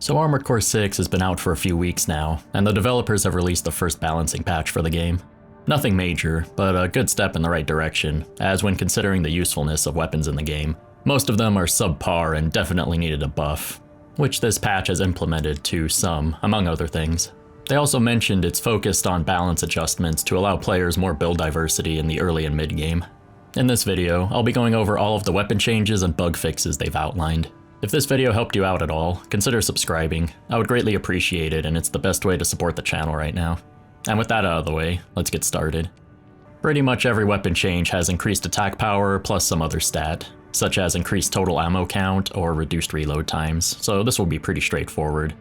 So Armored Core 6 has been out for a few weeks now, and the developers have released the first balancing patch for the game. Nothing major, but a good step in the right direction, as when considering the usefulness of weapons in the game, most of them are subpar and definitely needed a buff, which this patch has implemented to some, among other things. They also mentioned it's focused on balance adjustments to allow players more build diversity in the early and mid game. In this video, I'll be going over all of the weapon changes and bug fixes they've outlined. If this video helped you out at all, consider subscribing. I would greatly appreciate it, and it's the best way to support the channel right now. And with that out of the way, let's get started. Pretty much every weapon change has increased attack power plus some other stat, such as increased total ammo count or reduced reload times, so this will be pretty straightforward.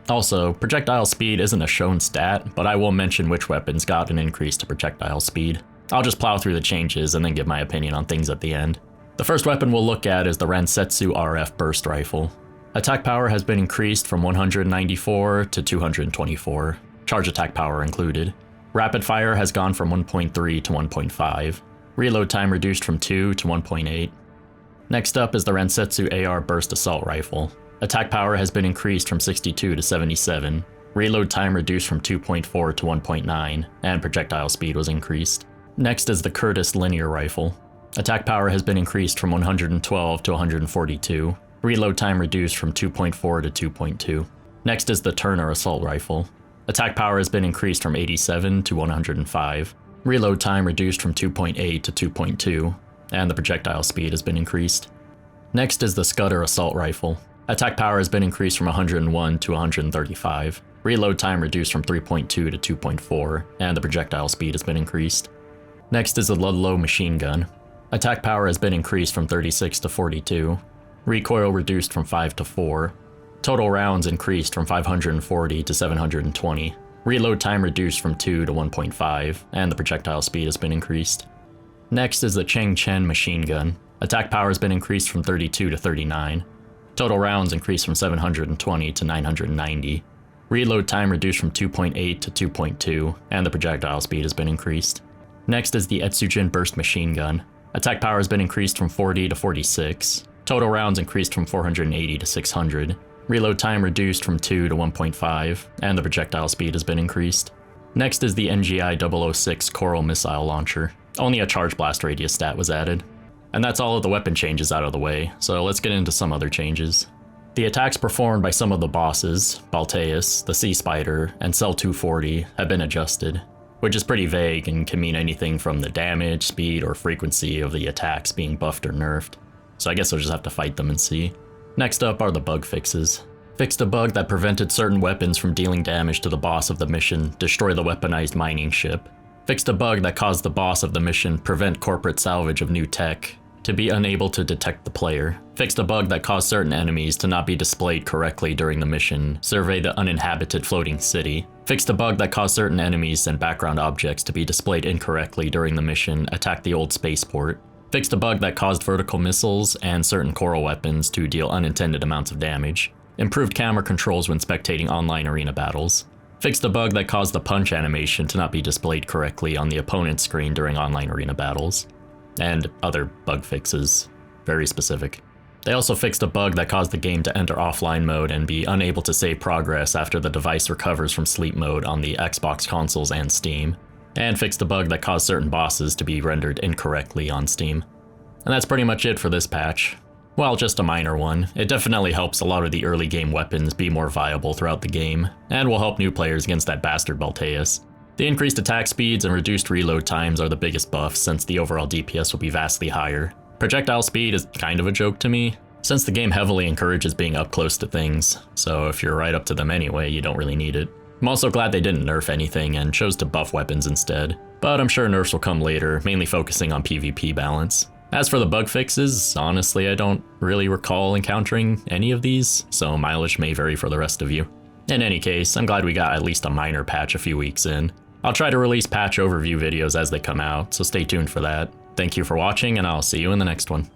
Also, projectile speed isn't a shown stat, but I will mention which weapons got an increase to projectile speed. I'll just plow through the changes and then give my opinion on things at the end. The first weapon we'll look at is the Rensetsu RF Burst Rifle. Attack power has been increased from 194 to 224, charge attack power included. Rapid fire has gone from 1.3 to 1.5. Reload time reduced from 2 to 1.8. Next up is the Rensetsu AR Burst Assault Rifle. Attack power has been increased from 62 to 77. Reload time reduced from 2.4 to 1.9, and projectile speed was increased. Next is the Curtis Linear Rifle. Attack power has been increased from 112 to 142. Reload time reduced from 2.4 to 2.2. Next is the Turner Assault Rifle. Attack power has been increased from 87 to 105. Reload time reduced from 2.8 to 2.2, and the projectile speed has been increased. Next is the Scudder Assault Rifle. Attack power has been increased from 101 to 135. Reload time reduced from 3.2 to 2.4, and the projectile speed has been increased. Next is the Ludlow Machine Gun. Attack power has been increased from 36 to 42. Recoil reduced from 5 to 4. Total rounds increased from 540 to 720. Reload time reduced from 2 to 1.5, and the projectile speed has been increased. Next is the Cheng Chen Machine Gun. Attack power has been increased from 32 to 39. Total rounds increased from 720 to 990. Reload time reduced from 2.8 to 2.2, and the projectile speed has been increased. Next is the Etsujin Burst Machine Gun. Attack power has been increased from 40 to 46. Total rounds increased from 480 to 600. Reload time reduced from 2 to 1.5, and the projectile speed has been increased. Next is the NGI 006 Coral Missile Launcher. Only a charge blast radius stat was added. And that's all of the weapon changes out of the way, so let's get into some other changes. The attacks performed by some of the bosses, Balteus, the Sea Spider, and Cell 240, have been adjusted, which is pretty vague and can mean anything from the damage, speed, or frequency of the attacks being buffed or nerfed, so I guess we'll just have to fight them and see. Next up are the bug fixes. Fixed a bug that prevented certain weapons from dealing damage to the boss of the mission, destroy the weaponized mining ship. Fixed a bug that caused the boss of the mission prevent corporate salvage of new tech, to be unable to detect the player. Fixed a bug that caused certain enemies to not be displayed correctly during the mission, survey the uninhabited floating city. Fixed a bug that caused certain enemies and background objects to be displayed incorrectly during the mission, attack the old spaceport. Fixed a bug that caused vertical missiles and certain coral weapons to deal unintended amounts of damage. Improved camera controls when spectating online arena battles. Fixed a bug that caused the punch animation to not be displayed correctly on the opponent's screen during online arena battles. And other bug fixes, very specific. They also fixed a bug that caused the game to enter offline mode and be unable to save progress after the device recovers from sleep mode on the Xbox consoles and Steam. And fixed a bug that caused certain bosses to be rendered incorrectly on Steam. And that's pretty much it for this patch. While just a minor one, it definitely helps a lot of the early game weapons be more viable throughout the game, and will help new players against that bastard Balteus. The increased attack speeds and reduced reload times are the biggest buffs, since the overall DPS will be vastly higher. Projectile speed is kind of a joke to me, since the game heavily encourages being up close to things, so if you're right up to them anyway, you don't really need it. I'm also glad they didn't nerf anything and chose to buff weapons instead, but I'm sure nerfs will come later, mainly focusing on PvP balance. As for the bug fixes, honestly I don't really recall encountering any of these, so mileage may vary for the rest of you. In any case, I'm glad we got at least a minor patch a few weeks in. I'll try to release patch overview videos as they come out, so stay tuned for that. Thank you for watching, and I'll see you in the next one.